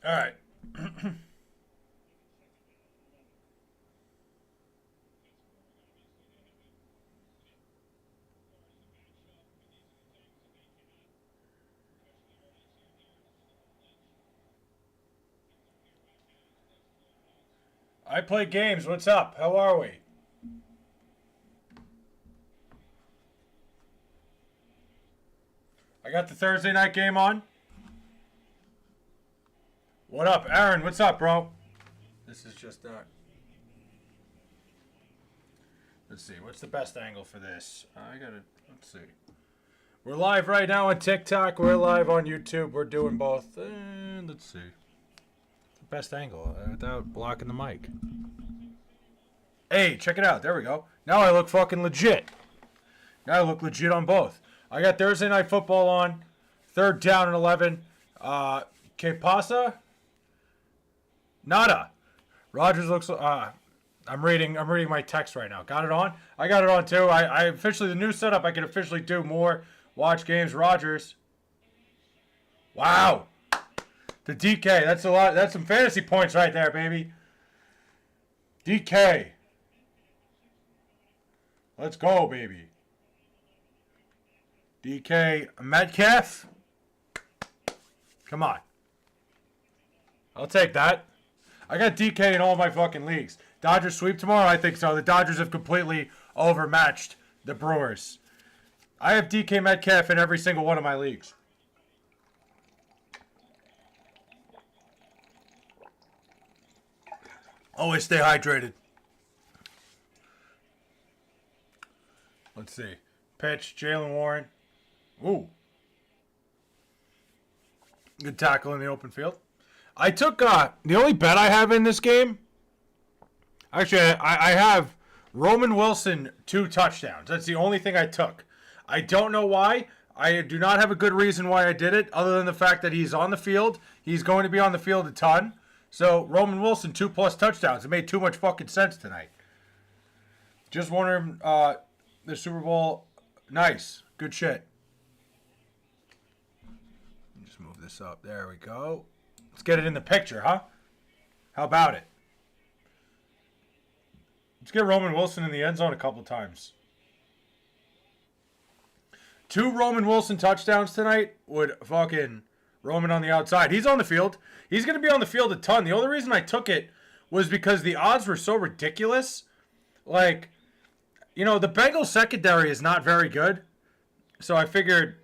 All right. I play games. What's up? How are we? I got the Thursday night game on. What up, Aaron? What's up, bro? This is just let's see. What's the best angle for this? I gotta. Let's see. We're live right now on TikTok. We're live on YouTube. We're doing both. And let's see. The best angle without blocking the mic. Hey, check it out. There we go. Now I look fucking legit. Now I look legit on both. I got Thursday night football on. Third down and 11. Que pasa? Nada. Rogers looks. I'm reading my text right now. Got it on. I got it on too. I officially the new setup. I can officially do more watch games. Rogers. Wow. The DK. That's a lot. That's some fantasy points right there, baby. DK. Let's go, baby. DK Metcalf. Come on. I'll take that. I got DK in all my fucking leagues. Dodgers sweep tomorrow? I think so. The Dodgers have completely overmatched the Brewers. I have DK Metcalf in every single one of my leagues. Always stay hydrated. Let's see. Pitch, Jalen Warren. Ooh. Good tackle in the open field. I took the only bet I have in this game. Actually, I have Roman Wilson 2 touchdowns. That's the only thing I took. I don't know why. I do not have a good reason why I did it, other than the fact that he's on the field. He's going to be on the field a ton. So Roman Wilson 2+ touchdowns. It made too much fucking sense tonight. Just wondering, the Super Bowl. Nice, good shit. Just move this up. There we go. Let's get it in the picture, huh? How about it? Let's get Roman Wilson in the end zone a couple times. 2 Roman Wilson touchdowns tonight would fucking Roman on the outside. He's on the field. He's going to be on the field a ton. The only reason I took it was because the odds were so ridiculous. Like, you know, the Bengals secondary is not very good. So I figured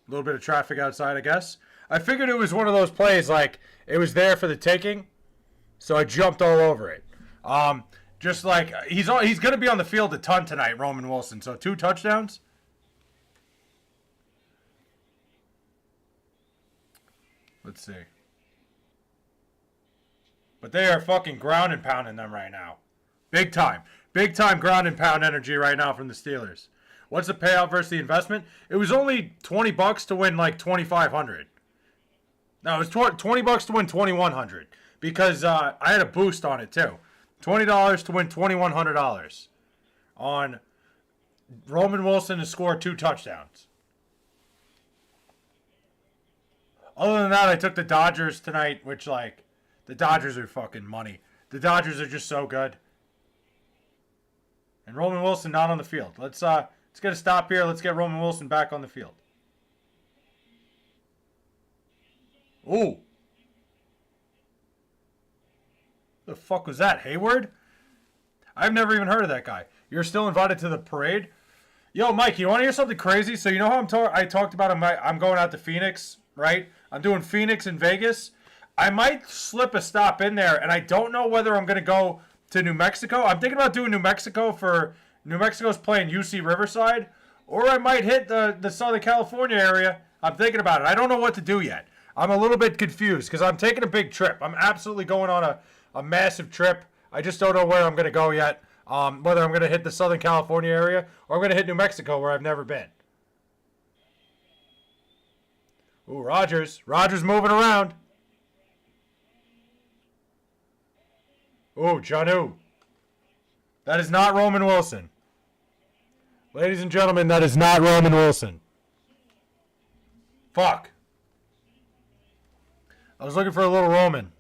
a little bit of traffic outside, I guess. I figured it was one of those plays like it was there for the taking. So I jumped all over it. Just like he's going to be on the field a ton tonight, Roman Wilson. So 2 touchdowns. Let's see. But they are fucking ground and pounding them right now. Big time. Big time ground and pound energy right now from the Steelers. What's the payout versus the investment? It was only $20 to win like $2,500. No, it was $20 to win $2,100 because I had a boost on it too. $20 to win $2,100 on Roman Wilson to score 2 touchdowns. Other than that, I took the Dodgers tonight, which like the Dodgers are fucking money. The Dodgers are just so good. And Roman Wilson not on the field. Let's get a stop here. Let's get Roman Wilson back on the field. Ooh. The fuck was that? Hayward? I've never even heard of that guy. You're still invited to the parade? Yo, Mike, you want to hear something crazy? So you know how I talked about I'm going out to Phoenix, right? I'm doing Phoenix and Vegas. I might slip a stop in there, and I don't know whether I'm going to go to New Mexico. I'm thinking about doing New Mexico for New Mexico's playing UC Riverside, or I might hit the Southern California area. I'm thinking about it. I don't know what to do yet. I'm a little bit confused because I'm taking a big trip. I'm absolutely going on a massive trip. I just don't know where I'm going to go yet. Whether I'm going to hit the Southern California area or I'm going to hit New Mexico where I've never been. Ooh, Rogers. Rogers moving around. Ooh, Jonnu. That is not Roman Wilson. Ladies and gentlemen, that is not Roman Wilson. Fuck. I was looking for a little Roman.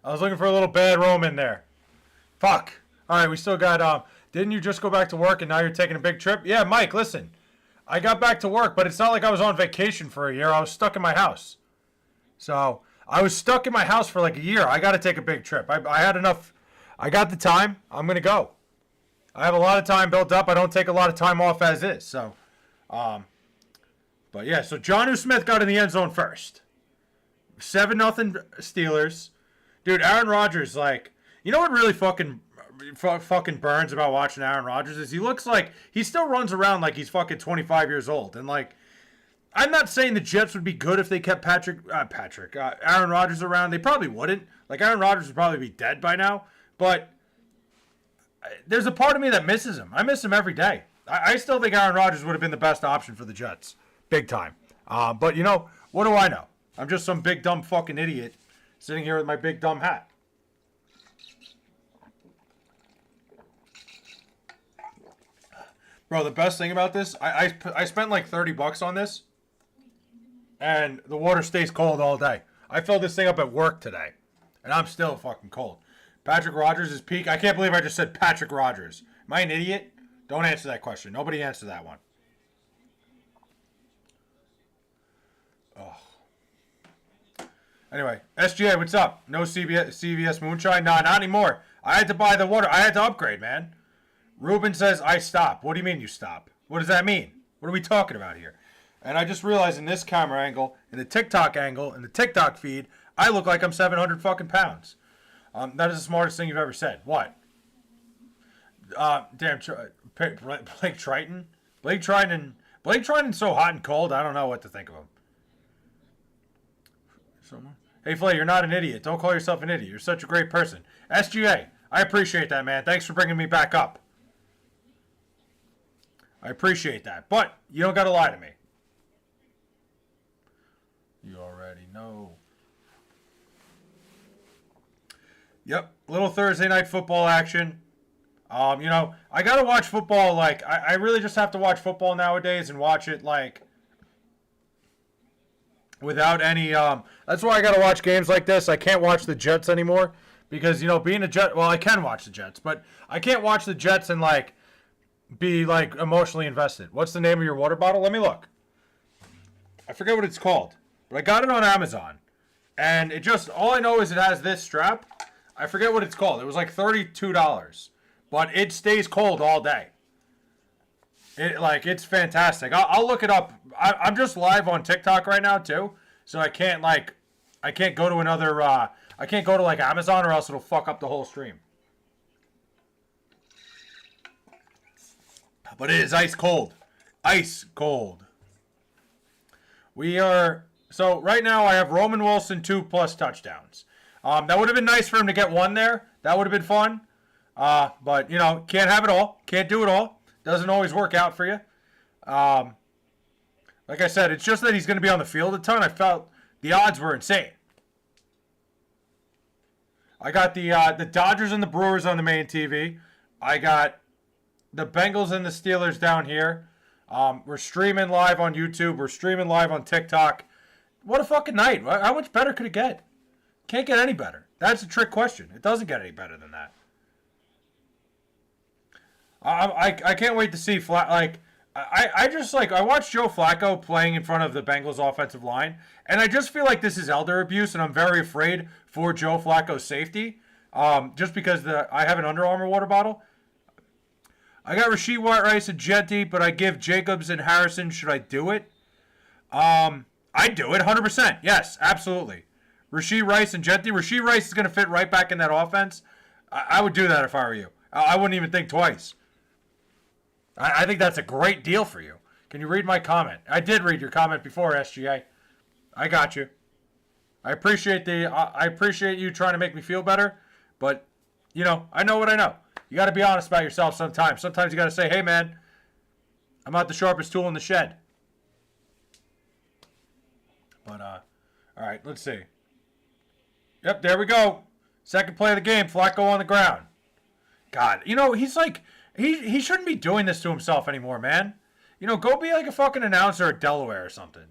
I was looking for a little bad Roman there. Fuck. All right, we still got. Didn't you just go back to work and now you're taking a big trip? Yeah, Mike. Listen, I got back to work, but it's not like I was on vacation for a year. I was stuck in my house. So I was stuck in my house for like a year. I got to take a big trip. I had enough. I got the time. I'm gonna go. I have a lot of time built up. I don't take a lot of time off as is. So, but yeah. So Jonnu Smith got in the end zone first. 7-0 Steelers. Dude, Aaron Rodgers, like, you know what really fucking burns about watching Aaron Rodgers is he looks like he still runs around like he's fucking 25 years old. And like, I'm not saying the Jets would be good if they kept Aaron Rodgers around. They probably wouldn't. Like, Aaron Rodgers would probably be dead by now. But there's a part of me that misses him. I miss him every day. I still think Aaron Rodgers would have been the best option for the Jets. Big time. But, you know, what do I know? I'm just some big, dumb fucking idiot sitting here with my big, dumb hat. Bro, the best thing about this, I spent like $30 on this, and the water stays cold all day. I filled this thing up at work today, and I'm still fucking cold. Patrick Rodgers is peak. I can't believe I just said Patrick Rodgers. Am I an idiot? Don't answer that question. Nobody answer that one. Oh. Anyway, SGA, what's up? No CVS moonshine? Nah, not anymore. I had to buy the water. I had to upgrade, man. Ruben says, I stop. What do you mean you stop? What does that mean? What are we talking about here? And I just realized in this camera angle, in the TikTok angle, in the TikTok feed, I look like I'm 700 fucking pounds. That is the smartest thing you've ever said. What? Blake Triton? Blake Triton's so hot and cold, I don't know what to think of him. Someone? Hey, Flay, you're not an idiot. Don't call yourself an idiot. You're such a great person. SGA, I appreciate that, man. Thanks for bringing me back up. I appreciate that. But you don't got to lie to me. You already know. Yep. Little Thursday night football action. You know, I got to watch football. Like, I really just have to watch football nowadays and watch it, like, without any, that's why I got to watch games like this. I can't watch the Jets anymore because, you know, being a Jet, well, I can watch the Jets, but I can't watch the Jets and, like, be, like, emotionally invested. What's the name of your water bottle? Let me look. I forget what it's called, but I got it on Amazon, and it just, all I know is it has this strap. I forget what it's called. It was like $32, but it stays cold all day. It's fantastic. I'll look it up. I'm just live on TikTok right now too, so I can't go to another. I can't go to like Amazon or else it'll fuck up the whole stream. But it is ice cold, ice cold. So right now I have Roman Wilson 2+ touchdowns. That would have been nice for him to get one there. That would have been fun. But you know, can't have it all. Can't do it all. Doesn't always work out for you. Like I said, it's just that he's going to be on the field a ton. I felt the odds were insane. I got the Dodgers and the Brewers on the main TV. I got the Bengals and the Steelers down here. We're streaming live on YouTube. We're streaming live on TikTok. What a fucking night. How much better could it get? Can't get any better. That's a trick question. It doesn't get any better than that. I can't wait to see I watched Joe Flacco playing in front of the Bengals offensive line, and I just feel like this is elder abuse, and I'm very afraid for Joe Flacco's safety. Just because I have an Under Armour water bottle. I got Rashee White-Rice and Jetty, but I give Jacobs and Harrison. Should I do it? I'd do it 100%. Yes, absolutely. Rashee Rice and Jetty. Rashee Rice is going to fit right back in that offense. I would do that if I were you. I wouldn't even think twice. I think that's a great deal for you. Can you read my comment? I did read your comment before, SGA. I got you. I appreciate you trying to make me feel better, but, you know what I know. You got to be honest about yourself sometimes. Sometimes you got to say, hey, man, I'm not the sharpest tool in the shed. But, all right, let's see. Yep, there we go. Second play of the game, Flacco on the ground. God, he's like, he shouldn't be doing this to himself anymore, man. Go be like a fucking announcer at Delaware or something.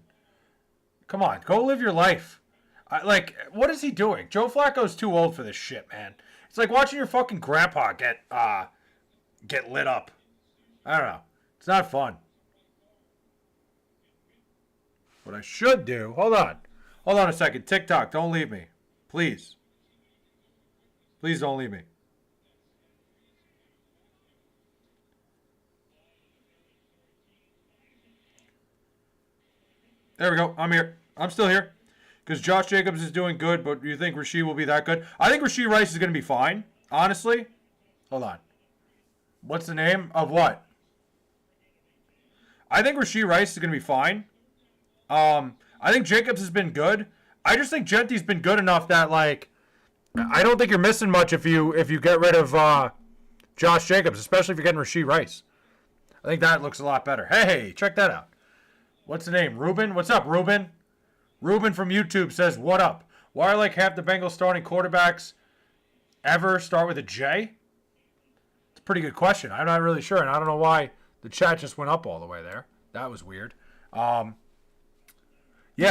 Come on, go live your life. What is he doing? Joe Flacco's too old for this shit, man. It's like watching your fucking grandpa get lit up. I don't know. It's not fun. What I should do... Hold on a second. TikTok, don't leave me. Please. Please don't leave me. There we go. I'm here. I'm still here. Because Josh Jacobs is doing good, but you think Rashee will be that good? I think Rashee Rice is going to be fine. Honestly. Hold on. What's the name of what? I think Rashee Rice is going to be fine. I think Jacobs has been good. I just think Gentry's been good enough that, like, I don't think you're missing much if you get rid of Josh Jacobs, especially if you're getting Rashee Rice. I think that looks a lot better. Hey, check that out. What's the name? Ruben? What's up, Ruben? Ruben from YouTube says, what up? Why are like half the Bengals starting quarterbacks ever start with a J? It's a pretty good question. I'm not really sure, and I don't know why the chat just went up all the way there. That was weird. Yeah,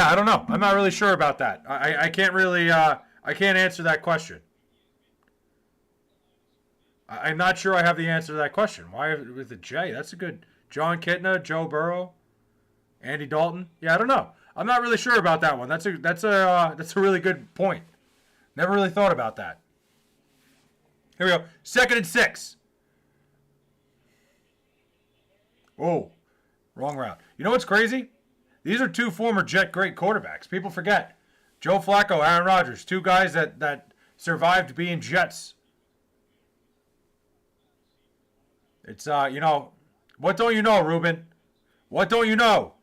I don't know. I'm not really sure about that. I can't really, I can't answer that question. I'm not sure I have the answer to that question. Why with a J? That's a good... John Kitna, Joe Burrow, Andy Dalton. Yeah, I don't know. I'm not really sure about that one. That's a really good point. Never really thought about that. Here we go. 2nd and 6. Oh, wrong route. You know what's crazy? These are two former Jet great quarterbacks. People forget. Joe Flacco, Aaron Rodgers, two guys that survived being Jets. It's, what don't you know, Ruben? What don't you know?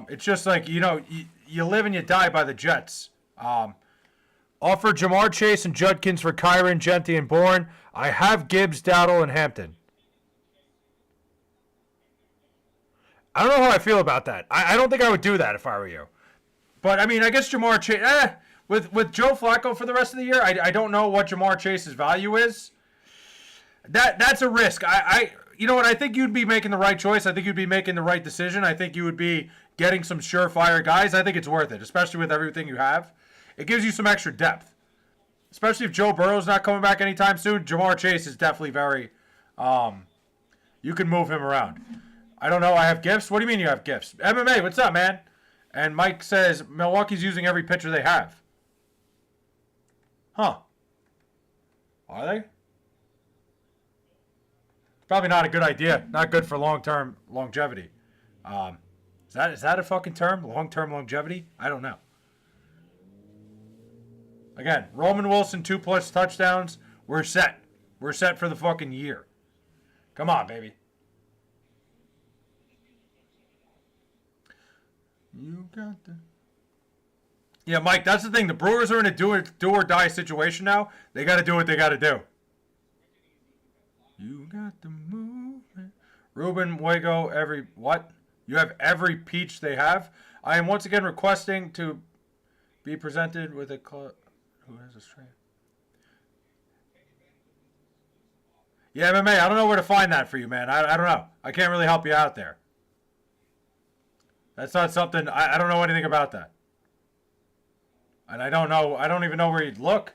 It's just like, you live and you die by the Jets. Offer Jamar Chase and Judkins for Kyron, Gentry, and Bourne. I have Gibbs, Dowdle, and Hampton. I don't know how I feel about that. I don't think I would do that if I were you. But, I mean, I guess Jamar Chase... With Joe Flacco for the rest of the year, I don't know what Jamar Chase's value is. That's a risk. You know what? I think you'd be making the right choice. I think you'd be making the right decision. I think you would be getting some surefire guys. I think it's worth it, especially with everything you have. It gives you some extra depth. Especially if Joe Burrow's not coming back anytime soon. Jamar Chase is definitely very... you can move him around. I don't know. I have gifts. What do you mean you have gifts? MMA, what's up, man? And Mike says Milwaukee's using every pitcher they have. Huh. Are they? Probably not a good idea. Not good for long-term longevity. Is that a fucking term? Long-term longevity? I don't know. Again, Roman Wilson, 2+ touchdowns. We're set. We're set for the fucking year. Come on, baby. You got the... Yeah, Mike, that's the thing. The Brewers are in a do or die situation now. They got to do what they got to do. You got the movement. Ruben, Wago, every... What? You have every peach they have? I am once again requesting to be presented with a... Who has a strain? Yeah, MMA, I don't know where to find that for you, man. I don't know. I can't really help you out there. That's not something... I don't know anything about that. And I don't know... I don't even know where you'd look.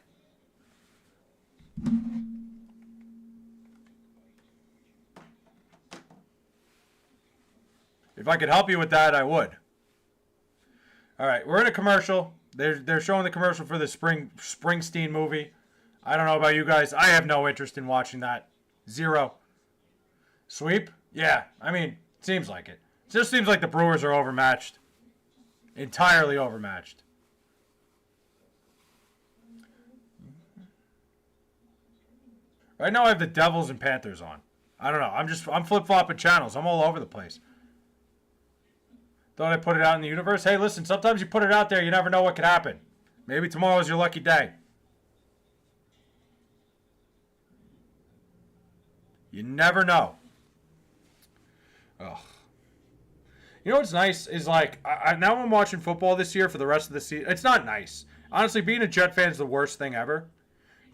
If I could help you with that, I would. All right, we're in a commercial. They're showing the commercial for the Springsteen movie. I don't know about you guys. I have no interest in watching that. Zero. Sweep? Yeah, I mean, it seems like it. It just seems like the Brewers are overmatched. Entirely overmatched. Right now I have the Devils and Panthers on. I don't know. I'm flip-flopping channels. I'm all over the place. Thought I'd put it out in the universe. Hey, listen, sometimes you put it out there, you never know what could happen. Maybe tomorrow's your lucky day. You never know. Ugh. You know what's nice is like, now I'm watching football this year for the rest of the season. It's not nice. Honestly, being a Jet fan is the worst thing ever.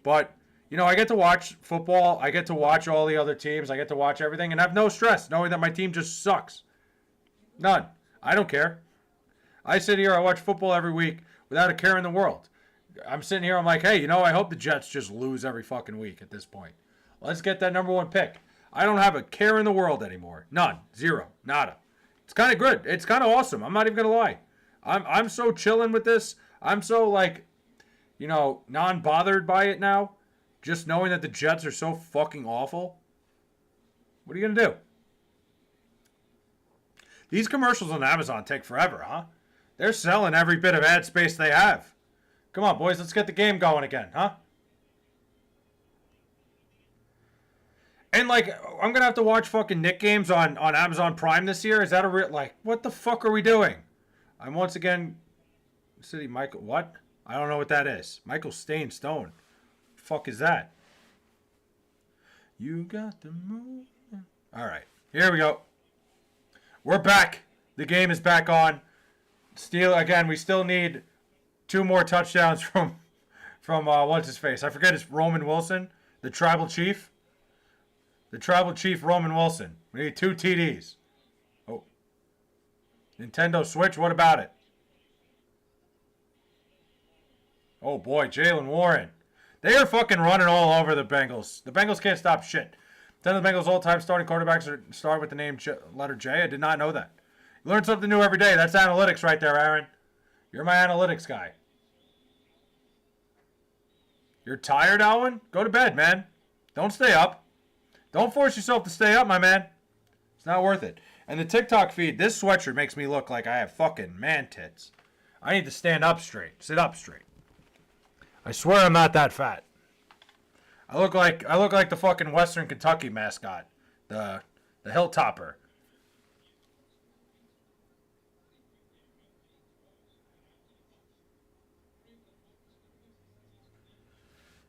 But, I get to watch football. I get to watch all the other teams. I get to watch everything. And I have no stress knowing that my team just sucks. None. I don't care. I sit here, I watch football every week without a care in the world. I'm sitting here, I'm like, hey, I hope the Jets just lose every fucking week at this point. Let's get that number one pick. I don't have a care in the world anymore. None. Zero. Nada. It's kind of good. It's kind of awesome. I'm not even going to lie. I'm so chilling with this. I'm so, non-bothered by it now. Just knowing that the Jets are so fucking awful. What are you going to do? These commercials on Amazon take forever, huh? They're selling every bit of ad space they have. Come on, boys. Let's get the game going again, huh? And, I'm going to have to watch fucking Knick games on Amazon Prime this year. Is that a real... what the fuck are we doing? I'm once again... City Michael... What? I don't know what that is. Michael Stone. Fuck is that? You got the move. All right. Here we go. We're back. The game is back on. We still need 2 more touchdowns from what's his face? I forget, it's Roman Wilson, the tribal chief. The tribal chief Roman Wilson. We need 2 TDs. Oh. Nintendo Switch, what about it? Oh boy, Jalen Warren. They are fucking running all over the Bengals. The Bengals can't stop shit. 10 of the Bengals' all-time starting quarterbacks start with the name letter J. I did not know that. You learn something new every day. That's analytics right there, Aaron. You're my analytics guy. You're tired, Alwyn? Go to bed, man. Don't stay up. Don't force yourself to stay up, my man. It's not worth it. And the TikTok feed, this sweatshirt makes me look like I have fucking man tits. I need to stand up straight. Sit up straight. I swear I'm not that fat. I look like the fucking Western Kentucky mascot. The Hilltopper.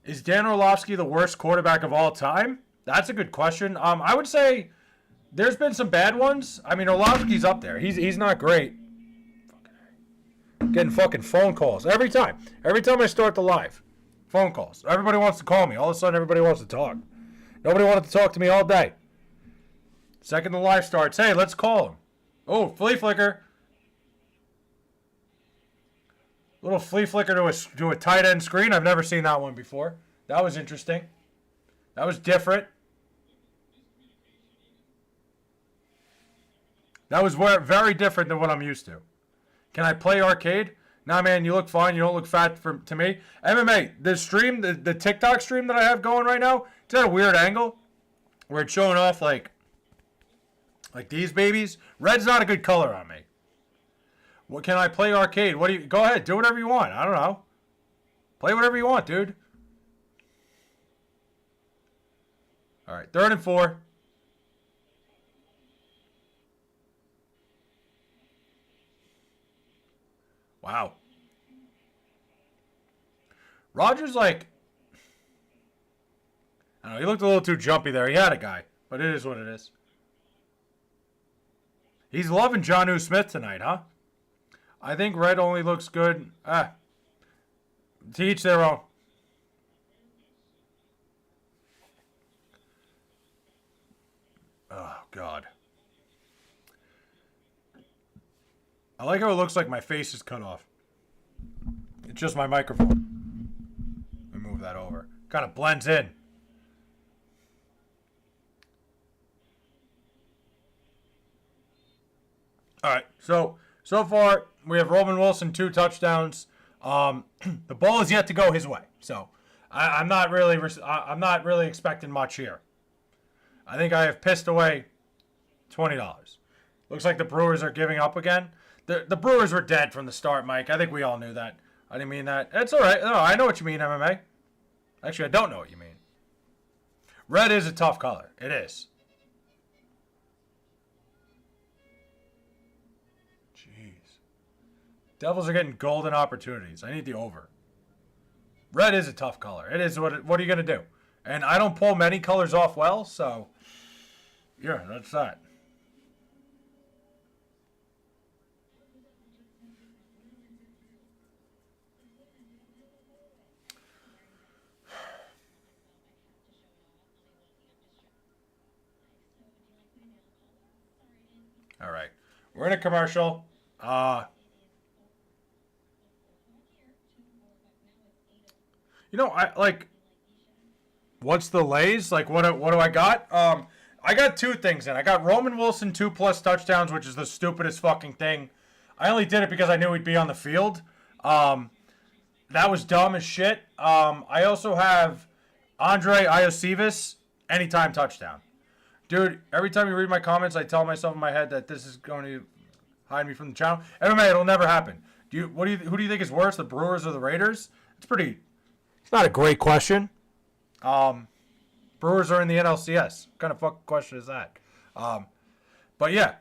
Is Dan Orlovsky the worst quarterback of all time? That's a good question. I would say there's been some bad ones. I mean, Orlovsky's up there. He's not great. Getting fucking phone calls every time. Every time I start the live, phone calls. Everybody wants to call me. All of a sudden, everybody wants to talk. Nobody wanted to talk to me all day. Second the live starts, hey, let's call him. Oh, flea flicker. Little flea flicker to a tight end screen. I've never seen that one before. That was interesting. That was different. That was very different than what I'm used to. Can I play arcade? Nah, man, you look fine. You don't look fat to me. MMA, the stream, the TikTok stream that I have going right now, it's at a weird angle where it's showing off like these babies. Red's not a good color on me. What can I play arcade? What do you? Go ahead, do whatever you want. I don't know. Play whatever you want, dude. All right, 3rd and 4. Wow. Rodgers, I don't know, he looked a little too jumpy there. He had a guy, but it is what it is. He's loving Jonnu Smith tonight, huh? I think red only looks good. To each their own. Oh, God. I like how it looks like my face is cut off. It's just my microphone. Let me move that over. Kind of blends in. All right, so far we have Roman Wilson 2 touchdowns. The ball is yet to go his way, so I'm not really expecting much here. I think I have pissed away $20. Looks like the Brewers are giving up again. The Brewers were dead from the start, Mike. I think we all knew that. I didn't mean that. It's all right. No, I know what you mean, MMA. Actually, I don't know what you mean. Red is a tough color. It is. Jeez. Devils are getting golden opportunities. I need the over. Red is a tough color. It is. What are you going to do? And I don't pull many colors off well, so yeah, that's that. All right. We're in a commercial. I like. What's the lays? Like, what do I got? I got two things in. I got Roman Wilson 2+ touchdowns, which is the stupidest fucking thing. I only did it because I knew he'd be on the field. That was dumb as shit. I also have Andre Iosivas anytime touchdown. Dude, every time you read my comments, I tell myself in my head that this is going to hide me from the channel. MMA, it'll never happen. Who do you think is worse, the Brewers or the Raiders? It's not a great question. Brewers are in the NLCS. What kind of fucking question is that? But yeah,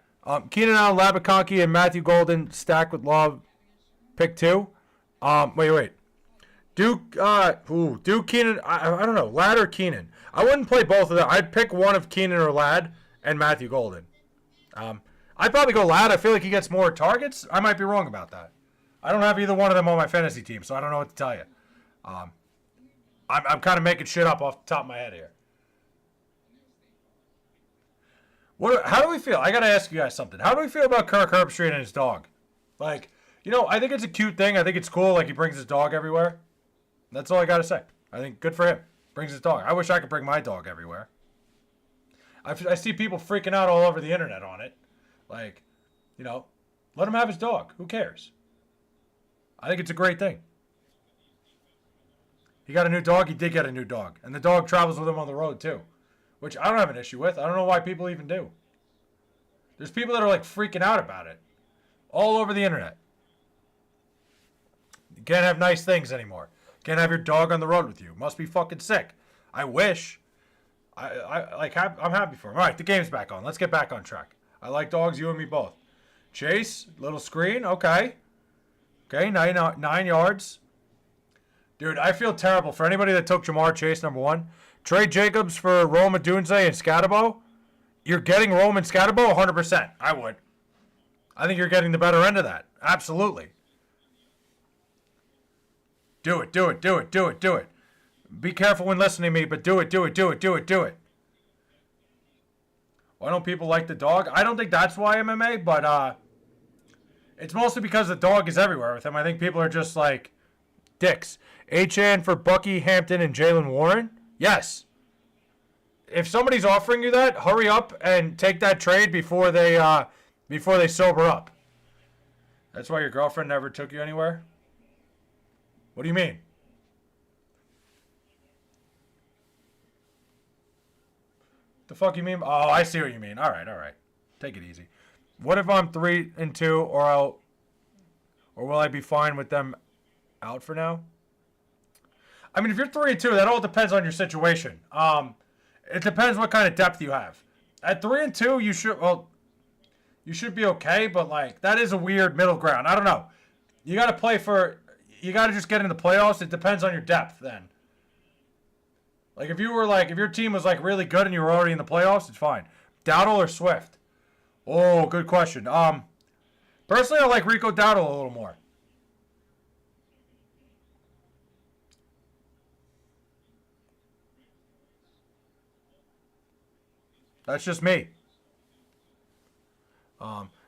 Keenan Allen, Labiconki, and Matthew Golden stacked with Love. Pick 2. Wait. Duke Keenan. I don't know, Ladd or Keenan. I wouldn't play both of them. I'd pick one of Keenan or Ladd and Matthew Golden. I'd probably go Ladd. I feel like he gets more targets. I might be wrong about that. I don't have either one of them on my fantasy team, so I don't know what to tell you. I'm kind of making shit up off the top of my head here. How do we feel? I got to ask you guys something. How do we feel about Kirk Herbstreit and his dog? Like, I think it's a cute thing. I think it's cool. Like, he brings his dog everywhere. That's all I got to say. I think good for him. Brings his dog. I wish I could bring my dog everywhere. I see people freaking out all over the internet on it. Like, let him have his dog. Who cares? I think it's a great thing. He got a new dog. He did get a new dog. And the dog travels with him on the road, too. Which I don't have an issue with. I don't know why people even do. There's people that are, like, freaking out about it. All over the internet. You can't have nice things anymore. Can't have your dog on the road with you. Must be fucking sick. I wish. I'm happy for him. All right, the game's back on. Let's get back on track. I like dogs, you and me both. Chase, little screen. Okay, 9 yards. Dude, I feel terrible for anybody that took Jamar Chase, number 1. Trade Jacobs for Rome Odunze and Scatabo. You're getting Rome and Scatabo 100%. I would. I think you're getting the better end of that. Absolutely. Do it. Be careful when listening to me, but do it. Why don't people like the dog? I don't think that's why MMA, but it's mostly because the dog is everywhere with him. I think people are just like dicks. HN for Bucky Hampton and Jaylen Warren? Yes. If somebody's offering you that, hurry up and take that trade before they sober up. That's why your girlfriend never took you anywhere? What do you mean? The fuck you mean? Oh, I see what you mean. All right. Take it easy. What if I'm 3-2 or will I be fine with them out for now? I mean, if you're 3-2, that all depends on your situation. It depends what kind of depth you have. At 3-2, you should be okay, but like that is a weird middle ground. I don't know. You got to just get in the playoffs. It depends on your depth then. Like if your team was like really good and you were already in the playoffs, it's fine. Dowdle or Swift? Oh, good question. Personally, I like Rico Dowdle a little more. That's just me.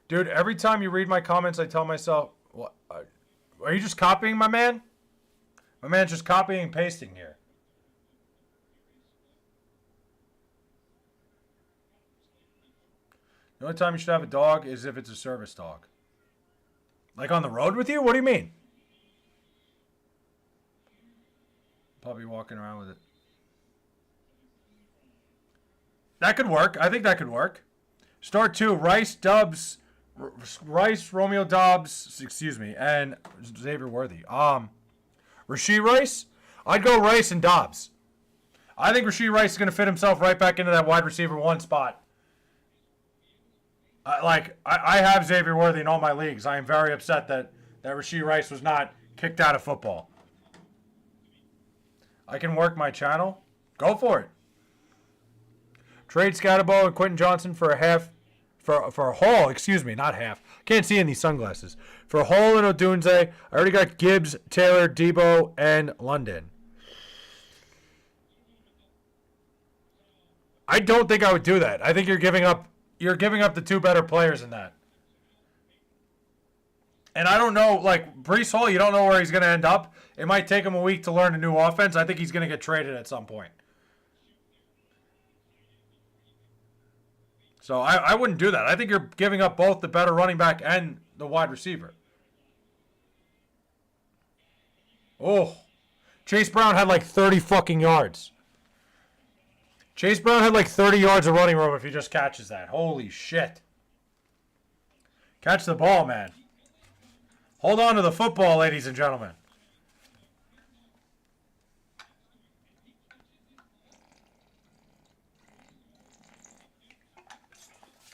Dude, every time you read my comments, I tell myself, "What? Are you just copying my man? My man's just copying and pasting here." The only time you should have a dog is if it's a service dog. Like on the road with you? What do you mean? Puppy walking around with it. That could work. I think that could work. Start 2, Rice, Romeo Dobbs, and Xavier Worthy. Rashee Rice? I'd go Rice and Dobbs. I think Rashee Rice is going to fit himself right back into that wide receiver 1 spot. I have Xavier Worthy in all my leagues. I am very upset that Rashee Rice was not kicked out of football. I can work my channel. Go for it. Trade Scatterbo and Quentin Johnson for a Hall, not half. Can't see in these sunglasses. For Hall and Odunze, I already got Gibbs, Taylor, Debo, and London. I don't think I would do that. I think you're giving up the 2 better players in that. And I don't know, like, Breece Hall, you don't know where he's going to end up. It might take him a week to learn a new offense. I think he's going to get traded at some point. So I wouldn't do that. I think you're giving up both the better running back and the wide receiver. Oh. Chase Brown had like 30 fucking yards. Chase Brown had like 30 yards of running room if he just catches that. Holy shit. Catch the ball, man. Hold on to the football, ladies and gentlemen.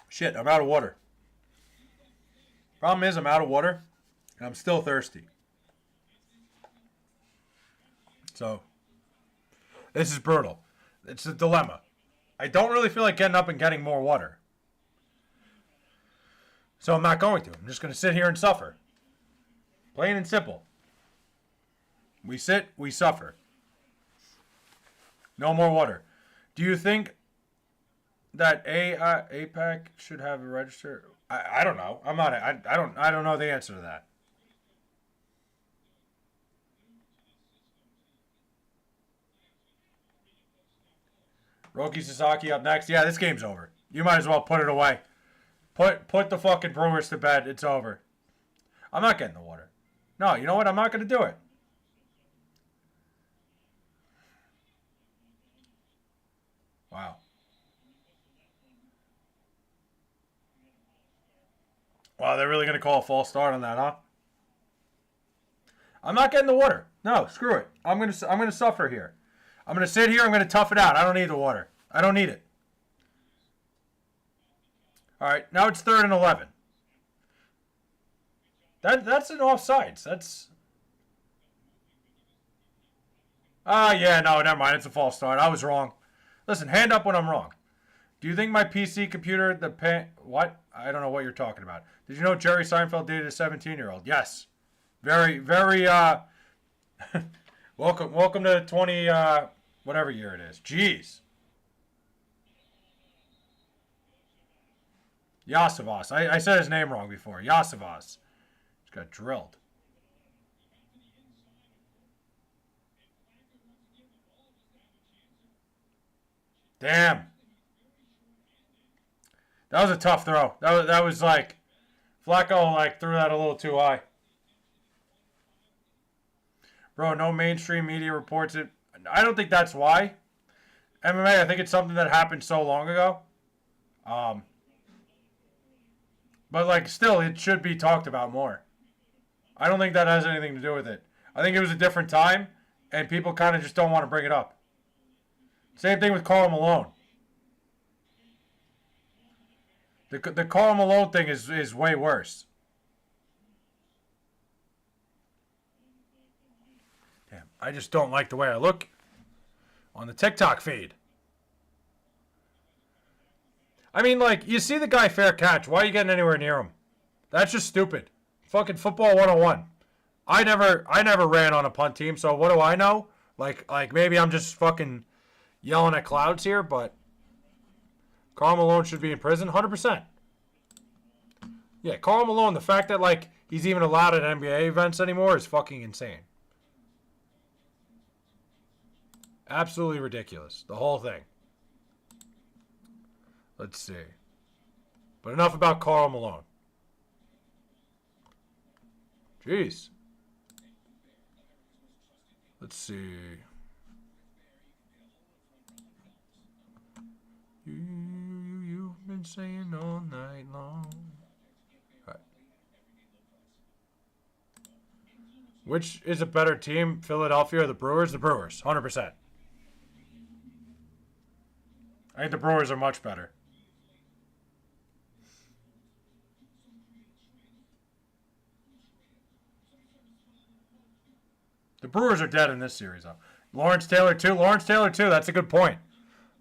Shit, I'm out of water. Problem is, I'm out of water, and I'm still thirsty. So, this is brutal. It's a dilemma. I don't really feel like getting up and getting more water. So I'm not going to. I'm just going to sit here and suffer. Plain and simple. We sit, we suffer. No more water. Do you think that APAC should have a register? I don't know. I'm not. I don't know the answer to that. Roki Sasaki up next. Yeah, this game's over. You might as well put it away. Put the fucking Brewers to bed. It's over. I'm not getting the water. No, you know what? I'm not going to do it. Wow. Wow, they're really going to call a false start on that, huh? I'm not getting the water. No, screw it. I'm going to suffer here. I'm going to sit here. I'm going to tough it out. I don't need the water. I don't need it. All right, now it's 3rd and 11. That's an offsides. That's... yeah, no, never mind. It's a false start. I was wrong. Listen, hand up when I'm wrong. Do you think my PC computer, what? I don't know what you're talking about. Did you know Jerry Seinfeld dated a 17-year-old? Yes. Very, very, welcome to 20, whatever year it is. Jeez. Yasavas. I said his name wrong before. Yasavas. Just got drilled. Damn. That was a tough throw. That was like Flacco like threw that a little too high. Bro, no mainstream media reports it. I don't think that's why. MMA, I think it's something that happened so long ago. But like still it should be talked about more. I don't think that has anything to do with it. I think it was a different time and people kind of just don't want to bring it up. Same thing with Karl Malone. The Karl Malone thing is way worse. Damn, I just don't like the way I look on the TikTok feed. I mean, like, you see the guy fair catch. Why are you getting anywhere near him? That's just stupid. Fucking football 101. I never ran on a punt team, so what do I know? Like maybe I'm just fucking yelling at clouds here, but Karl Malone should be in prison, 100%. Yeah, Karl Malone, the fact that, like, he's even allowed at NBA events anymore is fucking insane. Absolutely ridiculous. The whole thing. Let's see. But enough about Karl Malone. Jeez. Let's see. You've been saying all night long. All right. Which is a better team, Philadelphia or the Brewers? The Brewers, 100%. I think the Brewers are much better. The Brewers are dead in this series, though. Lawrence Taylor, too. That's a good point.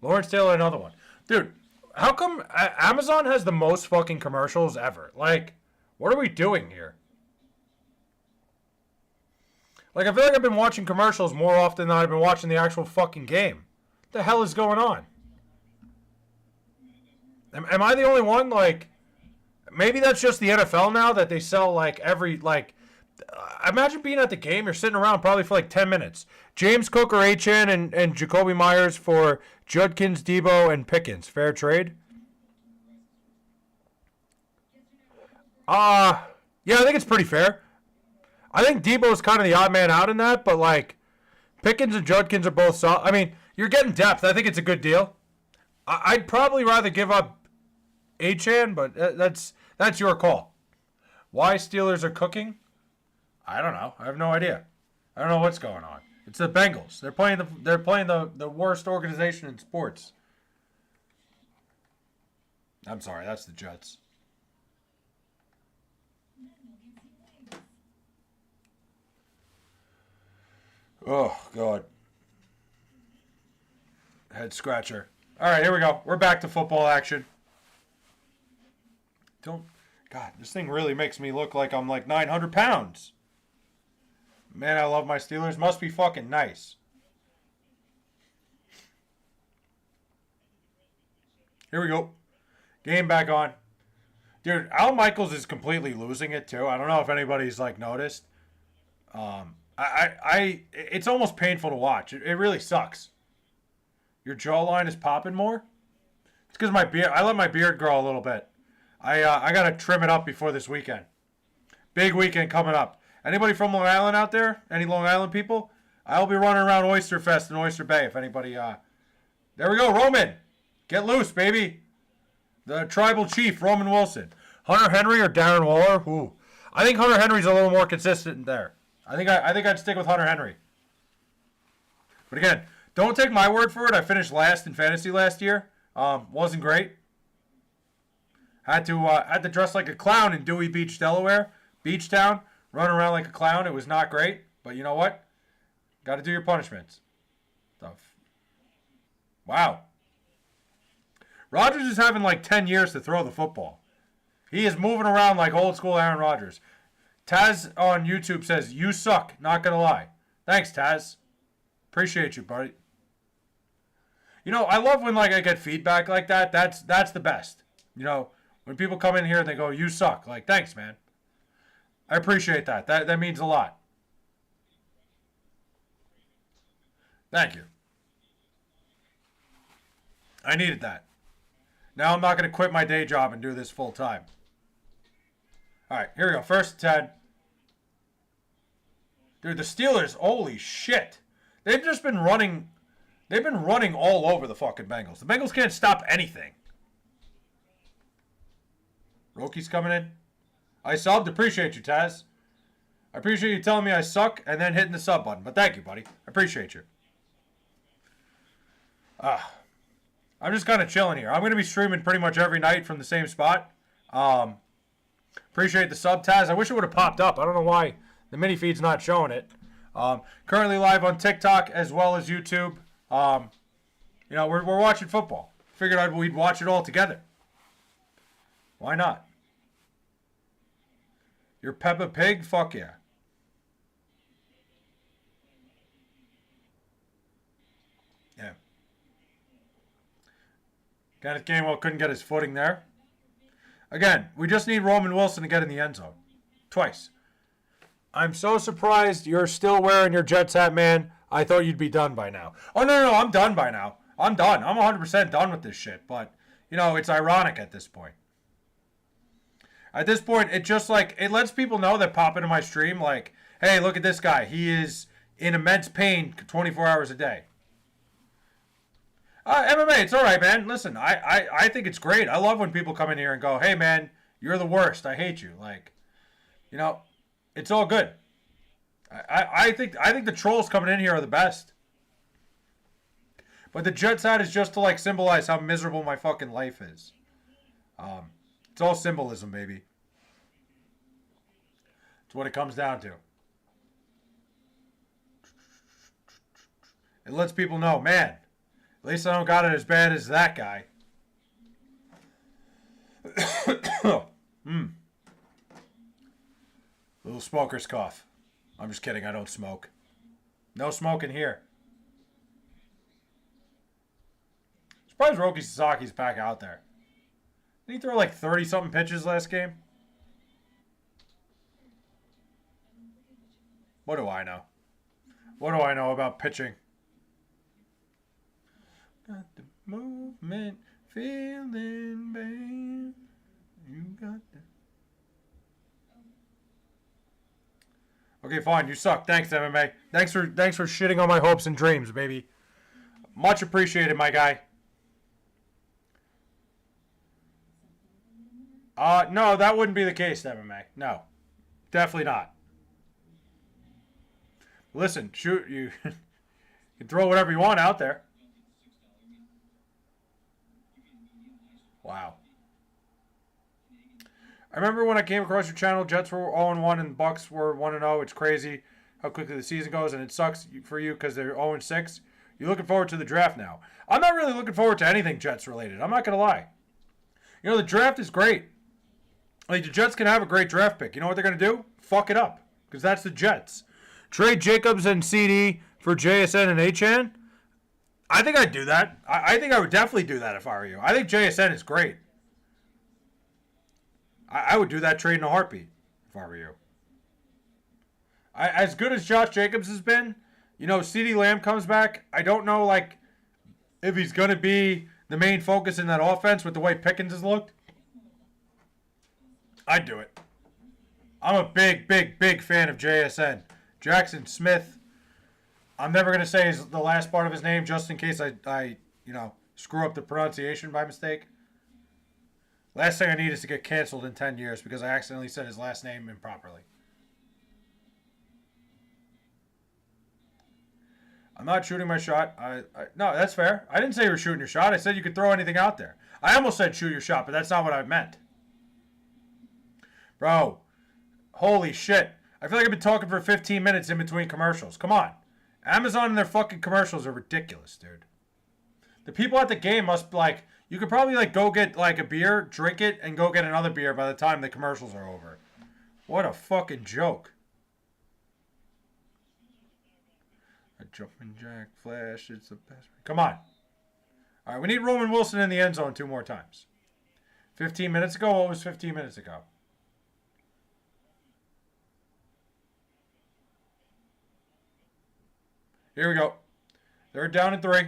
Lawrence Taylor, another one. Dude, how come Amazon has the most fucking commercials ever? Like, what are we doing here? Like, I feel like I've been watching commercials more often than I've been watching the actual fucking game. What the hell is going on? Am I the only one? Like, Maybe that's just the NFL now that they sell like every like. Imagine being at the game. You're sitting around probably for like 10 minutes. James Cook or HN and Jacoby Myers for Judkins, Debo, and Pickens. Fair trade. Yeah, I think it's pretty fair. I think Debo is kind of the odd man out in that, but like Pickens and Judkins are both solid. I mean, you're getting depth. I think it's a good deal. I'd probably rather give up Achane, but that's your call. Why Steelers are cooking? I don't know. I have no idea. I don't know what's going on. It's the Bengals. They're playing the worst organization in sports. I'm sorry, that's the Jets. Oh God. Head scratcher. All right, here we go. We're back to football action. Don't. God, this thing really makes me look like I'm like 900 pounds. Man, I love my Steelers. Must be fucking nice. Here we go. Game back on. Dude, Al Michaels is completely losing it too. I don't know if anybody's like noticed. It's almost painful to watch. It really sucks. Your jawline is popping more. It's because my beard. I let my beard grow a little bit. I gotta trim it up before this weekend. Big weekend coming up. Anybody from Long Island out there? Any Long Island people? I'll be running around Oyster Fest in Oyster Bay if anybody. There we go, Roman. Get loose, baby. The tribal chief, Roman Wilson. Hunter Henry or Darren Waller? Ooh. I think Hunter Henry's a little more consistent there. I think I'd stick with Hunter Henry. But again, don't take my word for it. I finished last in fantasy last year. Wasn't great. Had to dress like a clown in Dewey Beach, Delaware, Beach Town. Run around like a clown. It was not great. But you know what? Got to do your punishments. Stuff. Wow. Rodgers is having like 10 years to throw the football. He is moving around like old school Aaron Rodgers. Taz on YouTube says, "You suck, not gonna lie." Thanks, Taz. Appreciate you, buddy. You know, I love when like I get feedback like that. That's the best. You know, when people come in here and they go, "You suck." Like, thanks, man. I appreciate that. That means a lot. Thank you. I needed that. Now I'm not going to quit my day job and do this full time. All right, here we go. First and 10. Dude, the Steelers, holy shit. They've just been running. They've been running all over the fucking Bengals. The Bengals can't stop anything. Rokie's coming in. I subbed. Appreciate you, Taz. I appreciate you telling me I suck and then hitting the sub button. But thank you, buddy. I appreciate you. I'm just kind of chilling here. I'm going to be streaming pretty much every night from the same spot. Appreciate the sub, Taz. I wish it would have popped up. I don't know why the mini feed's not showing it. Currently live on TikTok as well as YouTube. You know, we're watching football. Figured we'd watch it all together. Why not? You're Peppa Pig? Fuck yeah. Yeah. Kenneth Gainwell couldn't get his footing there. Again, we just need Roman Wilson to get in the end zone. Twice. I'm so surprised you're still wearing your Jets hat, man. I thought you'd be done by now. Oh, no, I'm done by now. I'm done. I'm 100% done with this shit. But, you know, it's ironic at this point. At this point, it just like, it lets people know that pop into my stream, like, hey, look at this guy. He is in immense pain 24 hours a day. MMA, it's all right, man. Listen, I think it's great. I love when people come in here and go, hey, man, you're the worst. I hate you. Like, you know, it's all good. I think the trolls coming in here are the best. But the Jets hat is just to, like, symbolize how miserable my fucking life is. It's all symbolism, baby. It's what it comes down to. It lets people know, man, at least I don't got it as bad as that guy. Little smoker's cough. I'm just kidding. I don't smoke. No smoking here. Surprised Roki Sasaki's back out there. Did he throw like 30-something pitches last game? What do I know? What do I know about pitching? Got the movement, feeling pain. You got the... Okay, fine. You suck. Thanks, MMA. Thanks for shitting on my hopes and dreams, baby. Much appreciated, my guy. No, that wouldn't be the case, MMA. No, definitely not. Listen, shoot, you can throw whatever you want out there. Wow. I remember when I came across your channel, Jets were 0-1 and Bucks were 1-0. It's crazy how quickly the season goes, and it sucks for you because they're 0-6. You're looking forward to the draft now. I'm not really looking forward to anything Jets related. I'm not going to lie. You know, the draft is great. Like, the Jets can have a great draft pick. You know what they're going to do? Fuck it up. Because that's the Jets. Trade Jacobs and CD for JSN and Achane? I think I'd do that. I think I would definitely do that if I were you. I think JSN is great. I would do that trade in a heartbeat if I were you. As good as Josh Jacobs has been, you know, CeeDee Lamb comes back. I don't know, like, if he's going to be the main focus in that offense with the way Pickens has looked. I'd do it. I'm a big, big, big fan of JSN. Jackson Smith. I'm never going to say the last part of his name just in case I screw up the pronunciation by mistake. Last thing I need is to get canceled in 10 years because I accidentally said his last name improperly. I'm not shooting my shot. No, that's fair. I didn't say you were shooting your shot. I said you could throw anything out there. I almost said shoot your shot, but that's not what I meant. Bro, holy shit. I feel like I've been talking for 15 minutes in between commercials. Come on. Amazon and their fucking commercials are ridiculous, dude. The people at the game must, like, you could probably, like, go get, like, a beer, drink it, and go get another beer by the time the commercials are over. What a fucking joke. A jumping jack flash, it's the best. Come on. All right, we need Roman Wilson in the end zone 2 more times. 15 minutes ago? What was 15 minutes ago? Here we go. 3rd down and 3.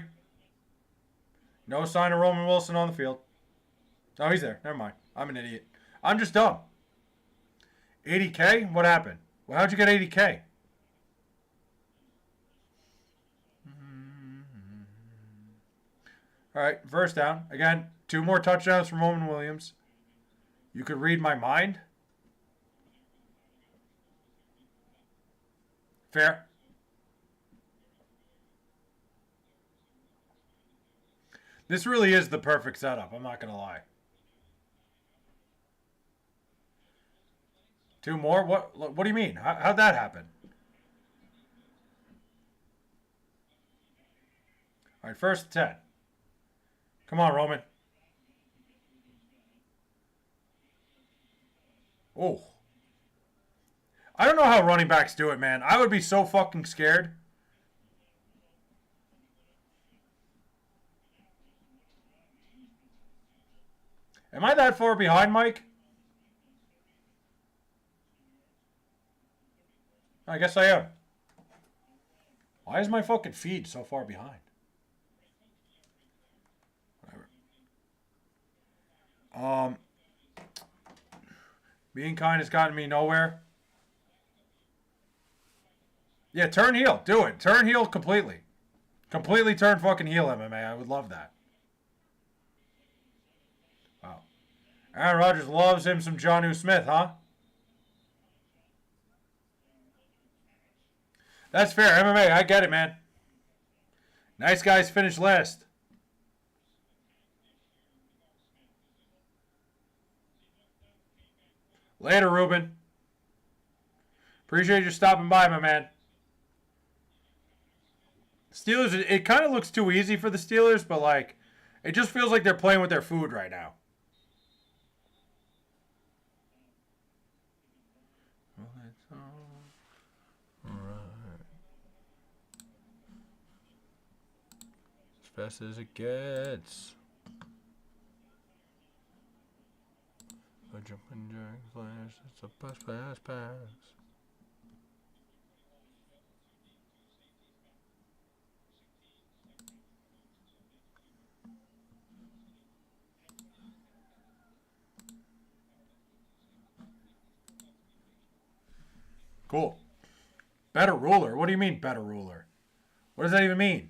No sign of Roman Wilson on the field. Oh, he's there. Never mind. I'm an idiot. I'm just dumb. 80K? What happened? Well, how'd you get 80K? All right, first down. Again, 2 more touchdowns from Roman Williams. You could read my mind. Fair. This really is the perfect setup. I'm not going to lie. 2 more? What do you mean? How'd that happen? All right, 1st and 10. Come on, Roman. Oh. I don't know how running backs do it, man. I would be so fucking scared. Am I that far behind, Mike? I guess I am. Why is my fucking feed so far behind? Whatever. Being kind has gotten me nowhere. Yeah, turn heel. Do it. Turn heel completely. Completely turn fucking heel, MMA. I would love that. Wow. Aaron Rodgers loves him some Jonnu Smith, huh? That's fair. MMA, I get it, man. Nice guys finish last. Later, Ruben. Appreciate you stopping by, my man. Steelers, it kind of looks too easy for the Steelers, but, like, it just feels like they're playing with their food right now. Well, it's all right. As fast as it gets. jumping jack flash. It's a pass, pass, pass. Cool. Better ruler? What do you mean, better ruler? What does that even mean?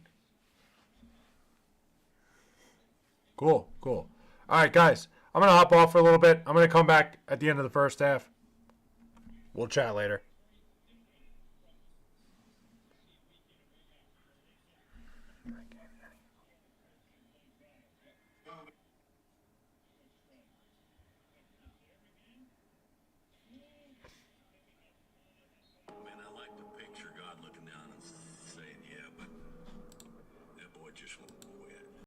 Cool, cool. All right, guys. I'm going to hop off for a little bit. I'm going to come back at the end of the first half. We'll chat later.